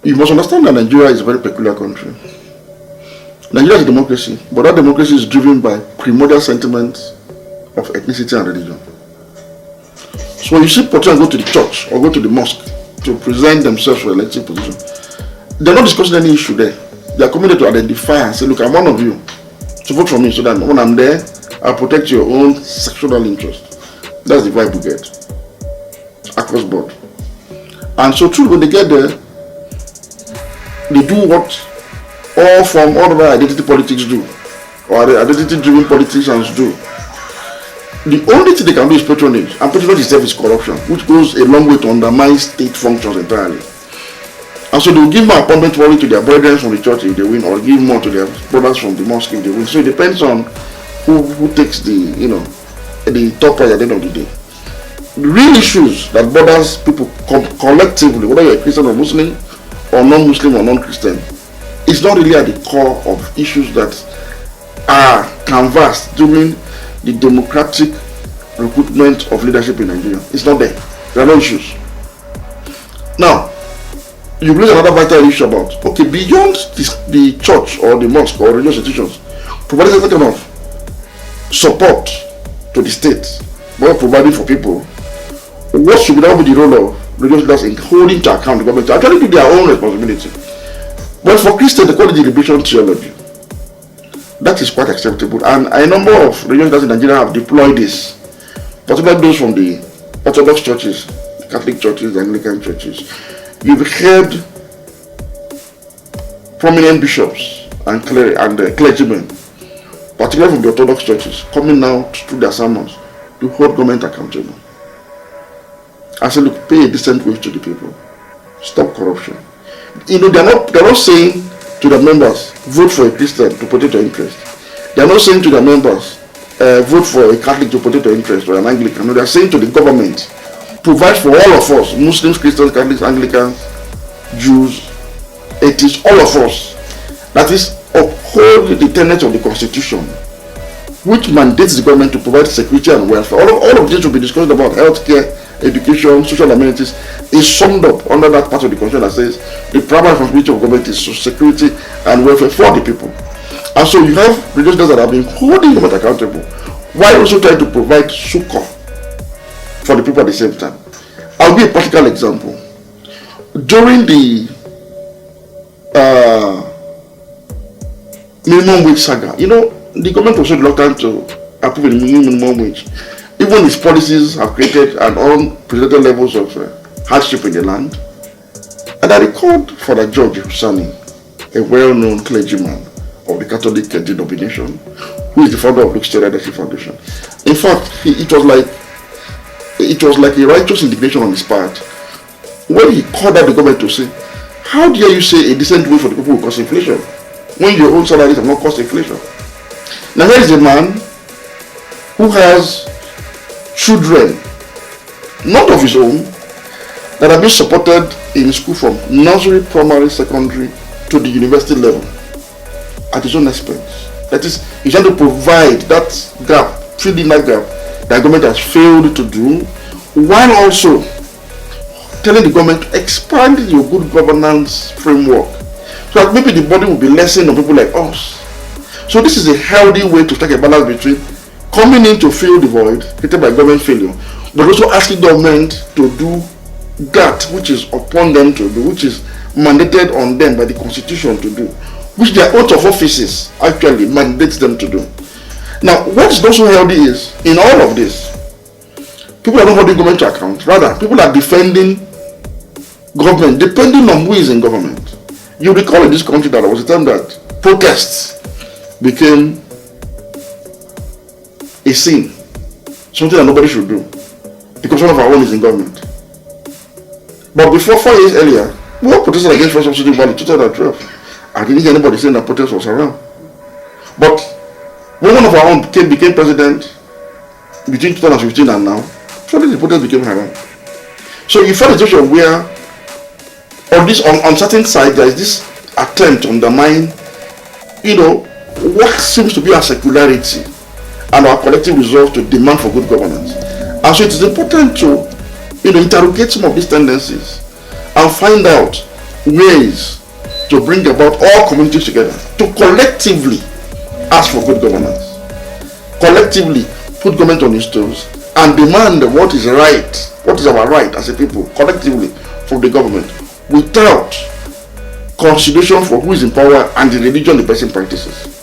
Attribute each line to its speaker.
Speaker 1: You must understand that Nigeria is a very peculiar country. Nigeria is a democracy, but that democracy is driven by primordial sentiments of ethnicity and religion. So when you see politicians go to the church or go to the mosque to present themselves for elective position, they're not discussing any issue there. They are committed to identify and say, look, I'm one of you, so vote for me so that when I'm there, I'll protect your own sectional interest. That's the vibe we get across board. And so true, when they get there, they do what all other identity politics do, or the identity-driven politicians do. The only thing they can do is patronage, and patronage itself is corruption, which goes a long way to undermine state functions entirely. And so they will give more appointment money to their brethren from the church if they win, or give more to their brothers from the mosque if they win. So it depends on who takes the top prize at the end of the day. The real issues that bothers people collectively, whether you're a Christian or Muslim, or non-Muslim or non-Christian, is not really at the core of issues that are canvassed during the democratic recruitment of leadership in Nigeria. It's not there. There are no issues. Now, you raise another vital issue about, okay, beyond the church or the mosque or religious institutions, providing some kind of support to the state, while providing for people, what should now be the role of religious leaders in holding to account the government to actually do their own responsibility? Well, for Christians, they call it the liberation theology. That is quite acceptable, and a number of religious leaders in Nigeria have deployed this, particularly those from the Orthodox churches, Catholic churches, Anglican churches. You've heard prominent bishops and clergymen, particularly from the Orthodox churches, coming out through their sermons to hold government accountable. I say, look, pay a decent wage to the people. Stop corruption. They're not saying to their members, vote for a Christian to protect your interest. They're not saying to their members, vote for a Catholic to protect your interest, or an Anglican. No, they're saying to the government, provide for all of us, Muslims, Christians, Catholics, Anglicans, Jews, atheists, all of us. That is, uphold the tenets of the Constitution, which mandates the government to provide security and welfare. All of this will be discussed about healthcare, education, social amenities, is summed up under that part of the Constitution that says the primary responsibility of government is security and welfare for the people. And so you have religious leaders that have been holding government accountable while also trying to provide succor for the people at the same time. I'll give a practical example. During the minimum wage saga, the government was so reluctant to approve the minimum wage. Even its policies have created an unprecedented levels of hardship in the land. And I recalled Father George Husani, a well-known clergyman of the Catholic denomination, who is the founder of Luke State Leadership Foundation. In fact, it was like a righteous indignation on his part when he called out the government to say, how dare you say a decent wage for the people will cause inflation when your own salaries have not caused inflation? Now here is a man who has children, not of his own, that have been supported in school from nursery, primary, secondary to the university level at his own expense. That is, he's trying to provide that gap, filling that gap that government has failed to do, while also telling the government to expand your good governance framework so that maybe the body will be lessened on people like us. So this is a healthy way to strike a balance between coming in to fill the void created by government failure, but also asking government to do that which is upon them to do, which is mandated on them by the Constitution to do, which their oath of offices actually mandates them to do. Now, what is also healthy is, in all of this, people are not holding government to account. Rather, people are defending government, depending on who is in government. You recall in this country that there was a time that protests became a sin, something that nobody should do, because one of our own is in government. But before 4 years earlier, we were protesting against first subsidy value 2012. I didn't hear anybody saying that protest was around. But when one of our own became president between 2015 and now, suddenly the protest became around. So you find a situation where on this uncertain side there is this attempt to undermine, what seems to be our secularity and our collective resolve to demand for good governance. And so it is important to interrogate some of these tendencies and find out ways to bring about all communities together, to collectively ask for good governance, collectively put government on its toes, and demand what is right, what is our right as a people, collectively from the government, without consideration for who is in power and the religion the person practices.